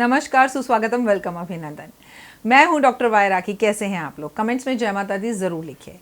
नमस्कार, सुस्वागतम, वेलकम, अभिनंदन। मैं हूं डॉक्टर वाई राखी। कैसे हैं आप लोग? कमेंट्स में जय माता दी जरूर लिखिए।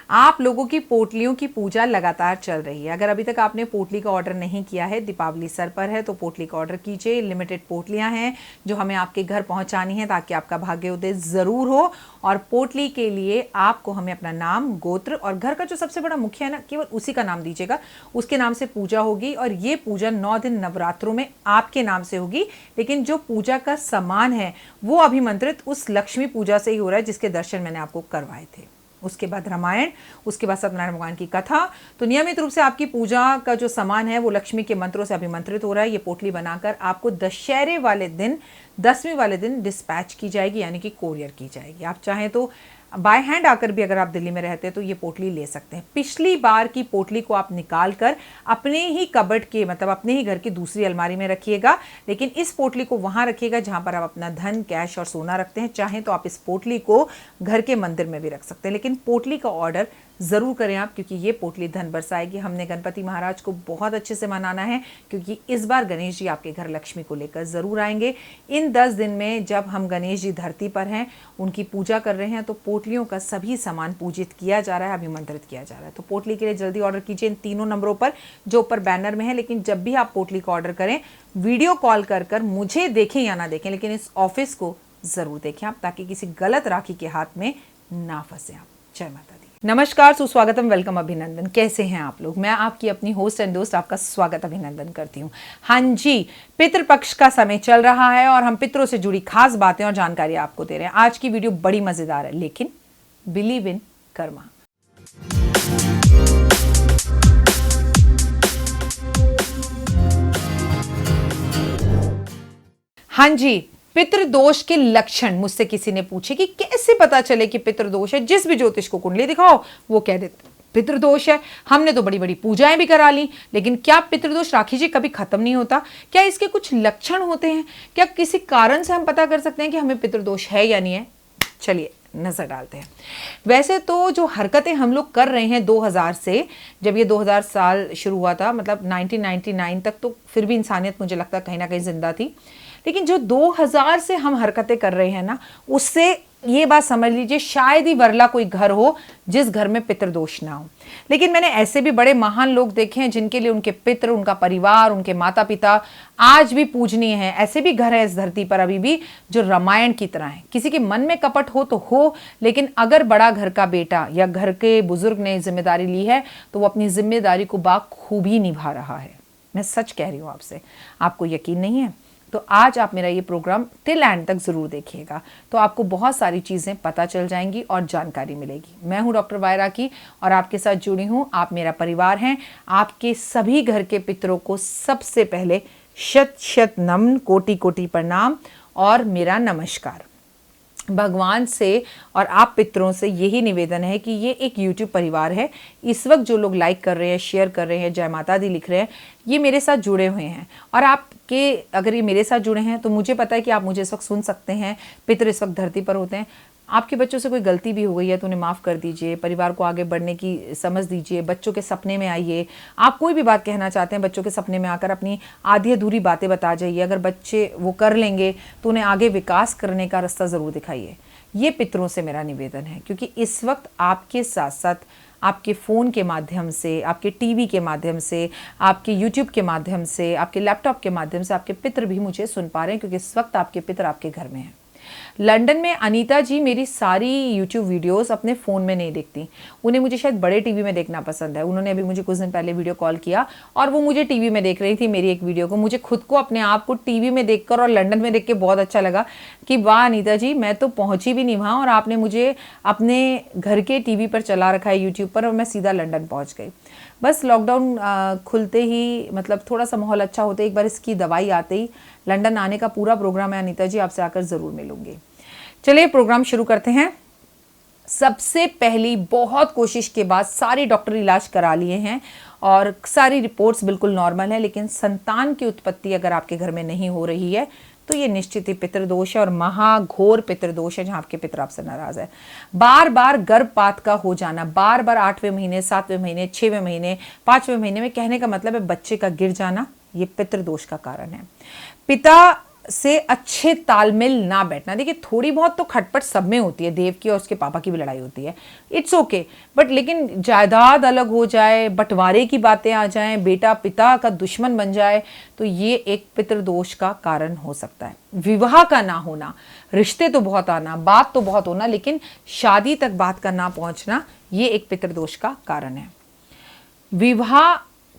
आप लोगों की पोटलियों की पूजा लगातार चल रही है। अगर अभी तक आपने पोटली का ऑर्डर नहीं किया है, दीपावली सर पर है, तो पोटली का ऑर्डर कीजिए। लिमिटेड पोटलियां हैं जो हमें आपके घर पहुंचानी है ताकि आपका भाग्योदय जरूर हो। और पोटली के लिए आपको हमें अपना नाम, गोत्र और घर का जो सबसे बड़ा मुखिया है ना, केवल उसी का नाम दीजिएगा। उसके नाम से पूजा होगी और ये पूजा 9 दिन नवरात्रों में आपके नाम से होगी। लेकिन जो पूजा का सामान है वो अभिमंत्रित उस लक्ष्मी पूजा से ही हो रहा है जिसके दर्शन मैंने आपको करवाए थे। उसके बाद रामायण, उसके बाद सत्यनारायण भगवान की कथा। तो नियमित रूप से आपकी पूजा का जो सामान है वो लक्ष्मी के मंत्रों से अभिमंत्रित हो रहा है। ये पोटली बनाकर आपको दशहरे वाले दिन, 10वीं वाले दिन डिस्पैच की जाएगी, यानी कि कोरियर की जाएगी। आप चाहें तो बाय हैंड आकर भी, अगर आप दिल्ली में रहते हैं तो ये पोटली ले सकते हैं। पिछली बार की पोटली को आप निकाल कर अपने ही कबर्ड के, मतलब अपने ही घर की दूसरी अलमारी में रखिएगा। लेकिन इस पोटली को वहां रखिएगा जहां पर आप अपना धन, कैश और सोना रखते हैं। चाहें तो आप इस पोटली को घर के मंदिर में भी रख सकते हैं, लेकिन पोटली का ऑर्डर ज़रूर करें आप, क्योंकि ये पोटली धन बरसाएगी। हमने गणपति महाराज को बहुत अच्छे से मनाना है, क्योंकि इस बार गणेश जी आपके घर लक्ष्मी को लेकर ज़रूर आएंगे। इन 10 दिन में जब हम गणेश जी धरती पर हैं, उनकी पूजा कर रहे हैं, तो पोटलियों का सभी सामान पूजित किया जा रहा है, अभिमंत्रित किया जा रहा है। तो पोटली के लिए जल्दी ऑर्डर कीजिए इन तीनों नंबरों पर जो ऊपर बैनर में है। लेकिन जब भी आप पोटली का ऑर्डर करें, वीडियो कॉल कर मुझे देखें या ना देखें, लेकिन इस ऑफिस को ज़रूर देखें आप, ताकि किसी गलत राखी के हाथ में ना फंसे आप। जय माता दी। नमस्कार, सुस्वागतम, वेलकम, अभिनंदन। कैसे हैं आप लोग? मैं आपकी अपनी होस्ट एंड दोस्त आपका स्वागत, अभिनंदन करती हूँ। हाँ जी, पितृपक्ष का समय चल रहा है और हम पितरों से जुड़ी खास बातें और जानकारी आपको दे रहे हैं। आज की वीडियो बड़ी मजेदार है, लेकिन बिलीव इन कर्मा। हाँ जी, पितृदोष के लक्षण मुझसे किसी ने पूछे कि कैसे पता चले कि पितृदोष है। जिस भी ज्योतिष को कुंडली दिखाओ वो कह देते पितृदोष है। हमने तो बड़ी बड़ी पूजाएं भी करा ली, लेकिन क्या पितृदोष, राखी जी, कभी खत्म नहीं होता? क्या इसके कुछ लक्षण होते हैं? क्या किसी कारण से हम पता कर सकते हैं कि हमें पितृदोष है या नहीं है? चलिए नजर डालते हैं। वैसे तो जो हरकतें हम लोग कर रहे हैं 2000 से, जब ये 2000 साल शुरू हुआ था, मतलब 1999 तक, तो फिर भी इंसानियत मुझे लगता है कहीं ना कहीं जिंदा थी। लेकिन जो 2000 से हम हरकतें कर रहे हैं ना, उससे ये बात समझ लीजिए शायद ही वरला कोई घर हो जिस घर में पितृदोष ना हो। लेकिन मैंने ऐसे भी बड़े महान लोग देखे हैं जिनके लिए उनके पितृ, उनका परिवार, उनके माता पिता आज भी पूजनीय हैं। ऐसे भी घर है इस धरती पर अभी भी जो रामायण की तरह है। किसी के मन में कपट हो तो हो, लेकिन अगर बड़ा घर का बेटा या घर के बुजुर्ग ने जिम्मेदारी ली है तो वो अपनी जिम्मेदारी को बाखूबी निभा रहा है। मैं सच कह रही हूँ आपसे। आपको यकीन नहीं है तो आज आप मेरा ये प्रोग्राम टिल एंड तक ज़रूर देखिएगा, तो आपको बहुत सारी चीज़ें पता चल जाएंगी और जानकारी मिलेगी। मैं हूँ डॉक्टर वाई राखी और आपके साथ जुड़ी हूँ। आप मेरा परिवार हैं। आपके सभी घर के पितरों को सबसे पहले शत शत नमन, कोटि कोटि प्रणाम और मेरा नमस्कार। भगवान से और आप पितरों से यही निवेदन है कि ये एक YouTube परिवार है। इस वक्त जो लोग लाइक कर रहे हैं, शेयर कर रहे हैं, जय माता दी लिख रहे हैं, ये मेरे साथ जुड़े हुए हैं। और आपके, अगर ये मेरे साथ जुड़े हैं तो मुझे पता है कि आप मुझे इस वक्त सुन सकते हैं। पितर इस वक्त धरती पर होते हैं। आपके बच्चों से कोई गलती भी हो गई है तो उन्हें माफ़ कर दीजिए। परिवार को आगे बढ़ने की समझ दीजिए। बच्चों के सपने में आइए। आप कोई भी बात कहना चाहते हैं, बच्चों के सपने में आकर अपनी आधी अधूरी बातें बता जाइए। अगर बच्चे वो कर लेंगे तो उन्हें आगे विकास करने का रास्ता ज़रूर दिखाइए। ये पितरों से मेरा निवेदन है, क्योंकि इस वक्त आपके साथ साथ आपके फ़ोन के माध्यम से, आपके टीवी के माध्यम से, आपके यूट्यूब के माध्यम से, आपके लैपटॉप के माध्यम से आपके पितर भी मुझे सुन पा रहे हैं, क्योंकि इस वक्त आपके पितर आपके घर में हैं। लंदन में अनीता जी मेरी सारी यूट्यूब वीडियोस अपने फ़ोन में नहीं देखती। उन्हें मुझे शायद बड़े टीवी में देखना पसंद है। उन्होंने अभी मुझे कुछ दिन पहले वीडियो कॉल किया और वो मुझे टीवी में देख रही थी मेरी एक वीडियो को। मुझे खुद को, अपने आप को टीवी में देखकर और लंदन में देख के बहुत अच्छा लगा कि वाह अनीता जी, मैं तो पहुंची भी नहीं वहाँ और आपने मुझे अपने घर के टीवी पर चला रखा है, यूट्यूब पर, और मैं सीधा लंदन पहुँच गई। बस लॉकडाउन खुलते ही, मतलब थोड़ा सा माहौल अच्छा होते, एक बार इसकी दवाई आते ही लंदन आने का पूरा प्रोग्राम है। अनीता जी, आपसे आकर ज़रूर मिलूंगी। चलिए प्रोग्राम शुरू करते हैं। सबसे पहली बहुत कोशिश के बाद सारी डॉक्टर इलाज करा लिए हैं और सारी रिपोर्ट्स बिल्कुल नॉर्मल है, लेकिन संतान की उत्पत्ति अगर आपके घर में नहीं हो रही है तो ये निश्चित ही पितृदोष है और महाघोर पितृदोष है, जहां आपके पितर आपसे नाराज है। बार बार गर्भपात का हो जाना, बार बार 8वें महीने, 7वें महीने, 6वें महीने, 5वें महीने में, कहने का मतलब है बच्चे का गिर जाना, ये पितृदोष का कारण है। पिता से अच्छे तालमेल ना बैठना। देखिए थोड़ी बहुत तो खटपट सब में होती है, देव की और उसके पापा की भी लड़ाई होती है, इट्स ओके, बट लेकिन जायदाद अलग हो जाए, बंटवारे की बातें आ जाएं, बेटा पिता का दुश्मन बन जाए, तो ये एक पितृदोष का कारण हो सकता है। विवाह का ना होना, रिश्ते तो बहुत आना, बात तो बहुत होना, लेकिन शादी तक बात का ना पहुंचना, ये एक पितृदोष का कारण है। विवाह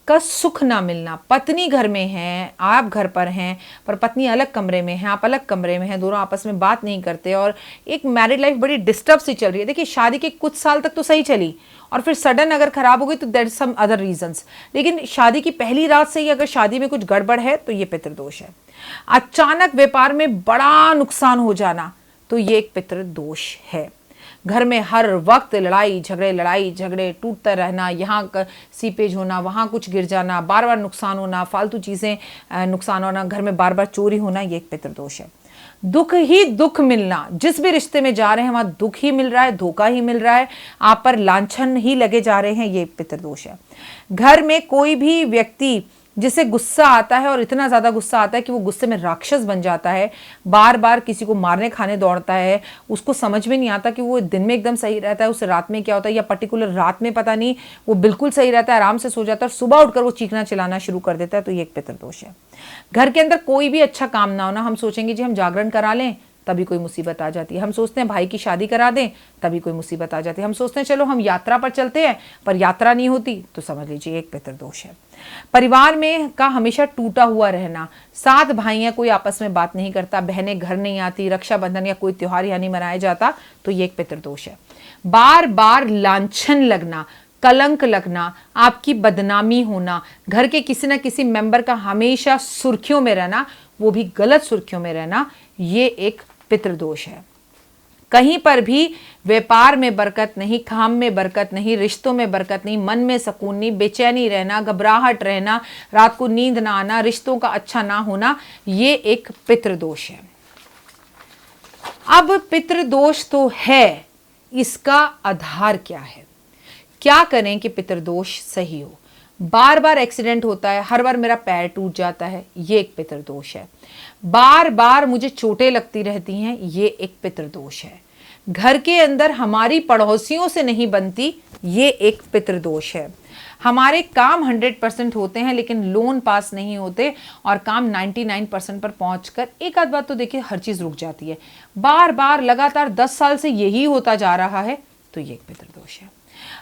का सुख ना मिलना, पत्नी घर में है, आप घर पर हैं, पर पत्नी अलग कमरे में है, आप अलग कमरे में हैं, दोनों आपस में बात नहीं करते और एक मैरिड लाइफ बड़ी डिस्टर्ब सी चल रही है। देखिए शादी के कुछ साल तक तो सही चली और फिर सडन अगर खराब हो गई तो दैट सम अदर रीजंस, लेकिन शादी की पहली रात से ही अगर शादी में कुछ गड़बड़ है तो ये पितृदोष है। अचानक व्यापार में बड़ा नुकसान हो जाना, तो ये एक पितृदोष है। घर में हर वक्त लड़ाई झगड़े टूटता रहना, यहाँ सीपेज होना, वहाँ कुछ गिर जाना, बार बार नुकसान होना, फालतू चीज़ें नुकसान होना, घर में बार बार चोरी होना, ये एक पितृदोष है। दुख ही दुख मिलना, जिस भी रिश्ते में जा रहे हैं वहाँ दुख ही मिल रहा है, धोखा ही मिल रहा है, आप पर लांछन ही लगे जा रहे हैं, ये एक पितृदोष है। घर में कोई भी व्यक्ति जिसे गुस्सा आता है और इतना ज़्यादा गुस्सा आता है कि वो गुस्से में राक्षस बन जाता है, बार बार किसी को मारने खाने दौड़ता है, उसको समझ में नहीं आता कि वो दिन में एकदम सही रहता है, उसे रात में क्या होता है, या पर्टिकुलर रात में पता नहीं वो बिल्कुल सही रहता है, आराम से सो जाता है और सुबह उठकर वो चीखना चिल्लाना शुरू कर देता है, तो ये एक पितृदोष है। घर के अंदर कोई भी अच्छा काम ना होना, हम सोचेंगे जी हम जागरण करा लें, तभी कोई मुसीबत आ जाती है। हम सोचते हैं भाई की शादी करा दें, तभी कोई मुसीबत आ जाती है। हम सोचते हैं चलो हम यात्रा पर चलते हैं, पर यात्रा नहीं होती, तो समझ लीजिए एक पितृदोष है। परिवार में का हमेशा टूटा हुआ रहना, 7 भाई हैं, कोई आपस में बात नहीं करता, बहनें घर नहीं आती, रक्षाबंधन या कोई त्योहार यहाँ नहीं मनाया जाता, तो ये एक पितृदोष है। बार बार लांछन लगना, कलंक लगना, आपकी बदनामी होना, घर के किसी न किसी मेंबर का हमेशा सुर्खियों में रहना, वो भी गलत सुर्खियों में रहना, ये एक पितृदोष है। कहीं पर भी व्यापार में बरकत नहीं, काम में बरकत नहीं, रिश्तों में बरकत नहीं, मन में सुकून नहीं, बेचैनी रहना, घबराहट रहना, रात को नींद ना आना, रिश्तों का अच्छा ना होना, ये एक पितृदोष है। अब पितृदोष तो है, इसका आधार क्या है? क्या करें कि पितृदोष सही हो? बार बार एक्सीडेंट होता है, हर बार मेरा पैर टूट जाता है, ये एक पितृदोष है। बार बार मुझे चोटें लगती रहती हैं, ये एक पितृदोष है। घर के अंदर हमारी पड़ोसियों से नहीं बनती, ये एक पितृदोष है। हमारे काम 100% होते हैं लेकिन लोन पास नहीं होते और काम 99% पर पहुंचकर एक आध बात तो देखिए हर चीज़ रुक जाती है। बार बार लगातार 10 साल से यही होता जा रहा है, तो ये एक पितृदोष है।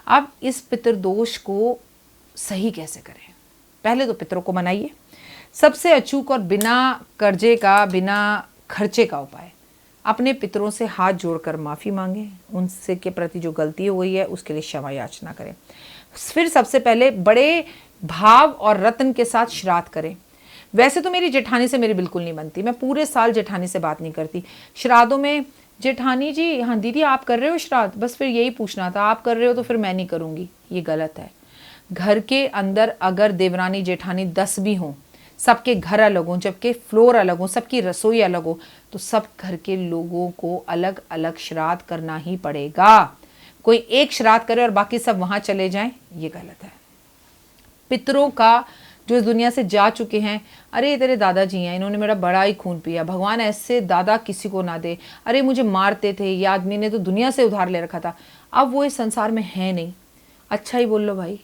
अब इस पितृदोष को सही कैसे करें? पहले तो पितरों को मनाइए। सबसे अचूक और बिना कर्जे का, बिना खर्चे का उपाय, अपने पितरों से हाथ जोड़कर माफ़ी मांगें, उनसे के प्रति जो गलती हो गई है उसके लिए क्षमा याचना करें। फिर सबसे पहले बड़े भाव और रत्न के साथ श्राद्ध करें। वैसे तो मेरी जेठानी से मेरी बिल्कुल नहीं बनती, मैं पूरे साल जेठानी से बात नहीं करती। श्राद्धों में जेठानी जी, हाँ दीदी आप कर रहे हो श्राद्ध, बस फिर यही पूछना था, आप कर रहे हो तो फिर मैं नहीं करूँगी, ये गलत है। घर के अंदर अगर देवरानी जेठानी 10 भी हों, सबके घर अलग हों, जबकि फ्लोर अलग हो, सबकी रसोई अलग हो, तो सब घर के लोगों को अलग अलग श्राद्ध करना ही पड़ेगा। कोई एक श्राद्ध करे और बाकी सब वहाँ चले जाएं, ये गलत है। पितरों का जो इस दुनिया से जा चुके हैं, अरे तेरे दादाजी हैं, इन्होंने मेरा बड़ा ही खून पिया, भगवान ऐसे दादा किसी को ना दे, अरे मुझे मारते थे, ये आदमी ने तो दुनिया से उधार ले रखा था, अब वो इस संसार में है नहीं। अच्छा ही बोल लो भाई।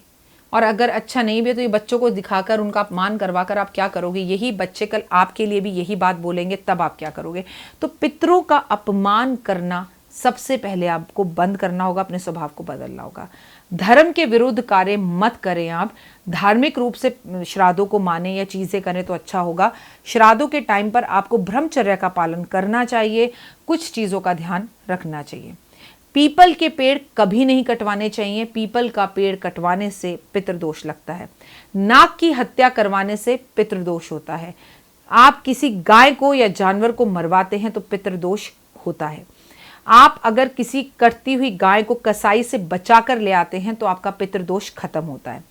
और अगर अच्छा नहीं भी तो ये बच्चों को दिखाकर उनका अपमान करवाकर आप क्या करोगे? यही बच्चे कल आपके लिए भी यही बात बोलेंगे, तब आप क्या करोगे? तो पितरों का अपमान करना सबसे पहले आपको बंद करना होगा, अपने स्वभाव को बदलना होगा। धर्म के विरुद्ध कार्य मत करें आप, धार्मिक रूप से श्राद्धों को माने या चीज़ें करें तो अच्छा होगा। श्राद्धों के टाइम पर आपको ब्रह्मचर्य का पालन करना चाहिए, कुछ चीज़ों का ध्यान रखना चाहिए। पीपल के पेड़ कभी नहीं कटवाने चाहिए, पीपल का पेड़ कटवाने से पितृदोष लगता है। नाग की हत्या करवाने से पितृदोष होता है। आप किसी गाय को या जानवर को मरवाते हैं तो पितृदोष होता है। आप अगर किसी कटती हुई गाय को कसाई से बचाकर ले आते हैं तो आपका पितृदोष खत्म होता है।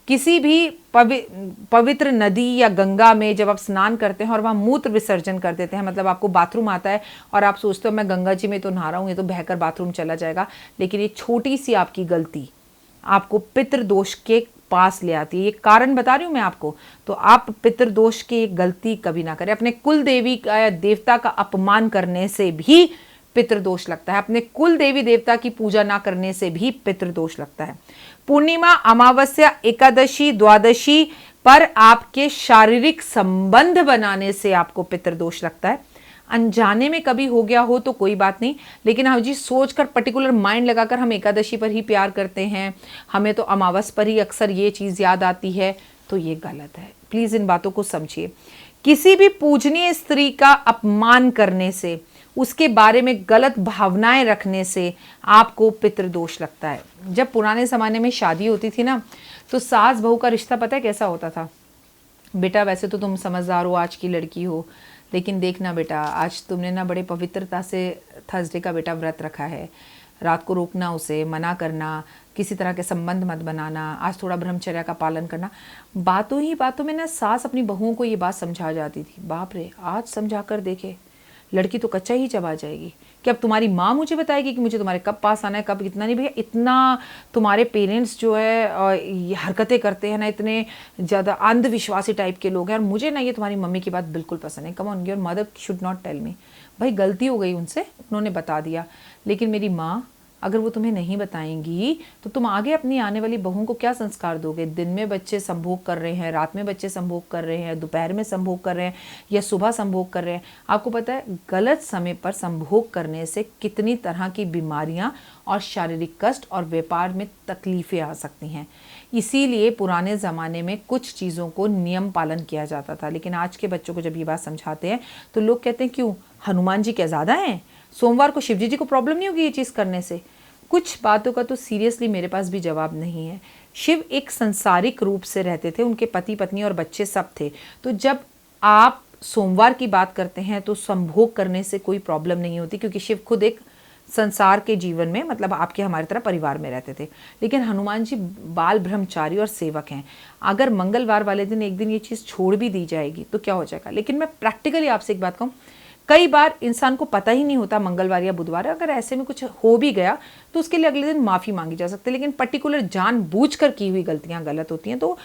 किसी भी पवित्र नदी या गंगा में जब आप स्नान करते हैं और वहाँ मूत्र विसर्जन कर देते हैं, मतलब आपको बाथरूम आता है और आप सोचते हो मैं गंगा जी में तो नहा रहा हूँ, ये तो बहकर बाथरूम चला जाएगा, लेकिन ये छोटी सी आपकी गलती आपको पितृदोष के पास ले आती है। ये कारण बता रही हूँ मैं आपको। तो आप पितृदोष की गलती कभी ना करें। अपने कुल देवी का या देवता का अपमान करने से भी पितृदोष लगता है। अपने कुल देवी देवता की पूजा ना करने से भी पितृदोष लगता है। पूर्णिमा, अमावस्या, एकादशी, द्वादशी पर आपके शारीरिक संबंध बनाने से आपको पितृदोष लगता है। अनजाने में कभी हो गया हो तो कोई बात नहीं, लेकिन हम जी सोचकर पर्टिकुलर माइंड लगाकर हम एकादशी पर ही प्यार करते हैं, हमें तो अमावस पर ही अक्सर ये चीज़ याद आती है, तो ये गलत है। प्लीज़ इन बातों को समझिए। किसी भी पूजनीय स्त्री का अपमान करने से, उसके बारे में गलत भावनाएं रखने से आपको पितृदोष लगता है। जब पुराने ज़माने में शादी होती थी ना, तो सास बहू का रिश्ता पता है कैसा होता था? बेटा वैसे तो तुम समझदार हो, आज की लड़की हो, लेकिन देखना बेटा, आज तुमने ना बड़े पवित्रता से थर्सडे का बेटा व्रत रखा है, रात को रोकना, उसे मना करना, किसी तरह के संबंध मत बनाना, आज थोड़ा ब्रह्मचर्या का पालन करना। बातों ही बातों में ना सास अपनी बहुओं को ये बात समझा जाती थी। बाप रे, आज समझा कर देखे, लड़की तो कच्चा ही चबा जाएगी कि अब तुम्हारी माँ मुझे बताएगी कि मुझे तुम्हारे कब पास आना है, कब कितना नहीं। भैया इतना तुम्हारे पेरेंट्स जो है ये हरकतें करते हैं ना, इतने ज़्यादा अंधविश्वासी टाइप के लोग हैं, और मुझे ना ये तुम्हारी मम्मी की बात बिल्कुल पसंद है। Come on, your mother should not tell me. भाई गलती हो गई उनसे, उन्होंने बता दिया, लेकिन मेरी माँ अगर वो तुम्हें नहीं बताएंगी तो तुम आगे अपनी आने वाली बहू को क्या संस्कार दोगे? दिन में बच्चे संभोग कर रहे हैं, रात में बच्चे संभोग कर रहे हैं, दोपहर में संभोग कर रहे हैं या सुबह संभोग कर रहे हैं। आपको पता है गलत समय पर संभोग करने से कितनी तरह की बीमारियां और शारीरिक कष्ट और व्यापार में तकलीफें आ सकती हैं। इसीलिए पुराने ज़माने में कुछ चीज़ों को नियम पालन किया जाता था, लेकिन आज के बच्चों को जब ये बात समझाते हैं तो लोग कहते हैं क्यों, हनुमान जी क्या ज़्यादा हैं? सोमवार को शिवजी जी को प्रॉब्लम नहीं होगी ये चीज़ करने से? कुछ बातों का तो सीरियसली मेरे पास भी जवाब नहीं है। शिव एक संसारिक रूप से रहते थे, उनके पति पत्नी और बच्चे सब थे। तो जब आप सोमवार की बात करते हैं तो संभोग करने से कोई प्रॉब्लम नहीं होती, क्योंकि शिव खुद एक संसार के जीवन में, मतलब आपके हमारी तरह परिवार में रहते थे। लेकिन हनुमान जी बाल ब्रह्मचारी और सेवक हैं। अगर मंगलवार वाले दिन एक दिन ये चीज़ छोड़ भी दी जाएगी तो क्या हो जाएगा? लेकिन मैं प्रैक्टिकली आपसे एक बात कहूँ, कई बार इंसान को पता ही नहीं होता मंगलवार या बुधवार, अगर ऐसे में कुछ हो भी गया तो उसके लिए अगले दिन माफ़ी मांगी जा सकती है। लेकिन पर्टिकुलर जानबूझकर की हुई गलतियां गलत होती हैं। तो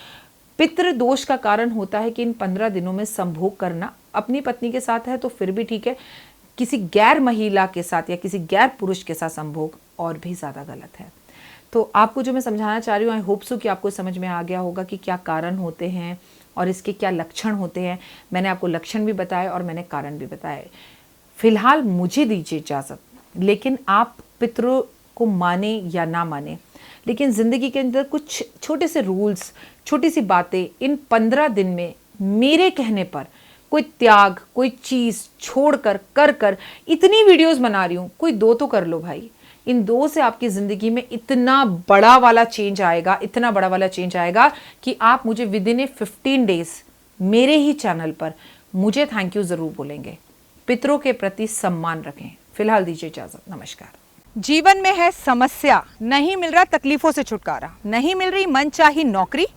पितृदोष का कारण होता है कि इन 15 दिनों में संभोग करना, अपनी पत्नी के साथ है तो फिर भी ठीक है, किसी गैर महिला के साथ या किसी गैर पुरुष के साथ संभोग और भी ज़्यादा गलत है। तो आपको जो मैं समझाना चाह रही हूँ, आई होप सो कि आपको समझ में आ गया होगा कि क्या कारण होते हैं और इसके क्या लक्षण होते हैं। मैंने आपको लक्षण भी बताए और मैंने कारण भी बताए। फिलहाल मुझे दीजिए इजाज़त, लेकिन आप पितरों को माने या ना माने, लेकिन ज़िंदगी के अंदर कुछ छोटे से रूल्स, छोटी सी बातें इन 15 दिन में मेरे कहने पर कोई त्याग, कोई चीज़ छोड़कर कर इतनी वीडियोस बना रही हूँ, कोई 2 तो कर लो भाई। इन 2 से आपकी ज़िंदगी में इतना बड़ा वाला चेंज आएगा, इतना बड़ा वाला चेंज आएगा कि आप मुझे विद इन ए 15 डेज मेरे ही चैनल पर मुझे थैंक यू ज़रूर बोलेंगे। पितरों के प्रति सम्मान रखें। फिलहाल दीजिए इजाज़त, नमस्कार। जीवन में है समस्या, नहीं मिल रहा तकलीफों से छुटकारा, नहीं मिल रही मनचाही नौकरी,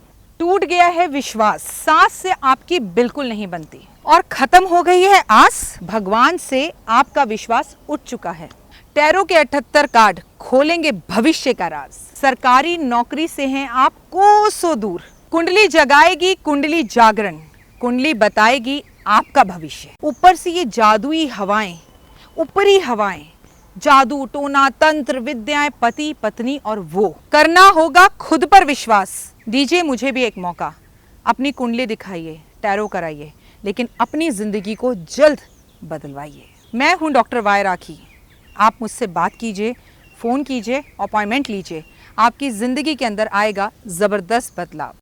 टूट गया है विश्वास, सांस से आपकी बिल्कुल नहीं बनती और खत्म हो गई है आस, भगवान से आपका विश्वास उठ चुका है। टैरो के 78 कार्ड खोलेंगे भविष्य का राज। सरकारी नौकरी से हैं आप कोसों दूर, कुंडली जगाएगी कुंडली जागरण, कुंडली बताएगी आपका भविष्य। ऊपर से ये जादुई हवाएं, ऊपरी हवाएं, जादू टोना तंत्र विद्याएं, पति पत्नी और वो, करना होगा खुद पर विश्वास। दीजिए मुझे भी एक मौका, अपनी कुंडली दिखाइए, टैरो कराइए, लेकिन अपनी जिंदगी को जल्द बदलवाइए। मैं हूं डॉक्टर वाई राखी। आप मुझसे बात कीजिए, फ़ोन कीजिए, अपॉइंटमेंट लीजिए, आपकी ज़िंदगी के अंदर आएगा ज़बरदस्त बदलाव।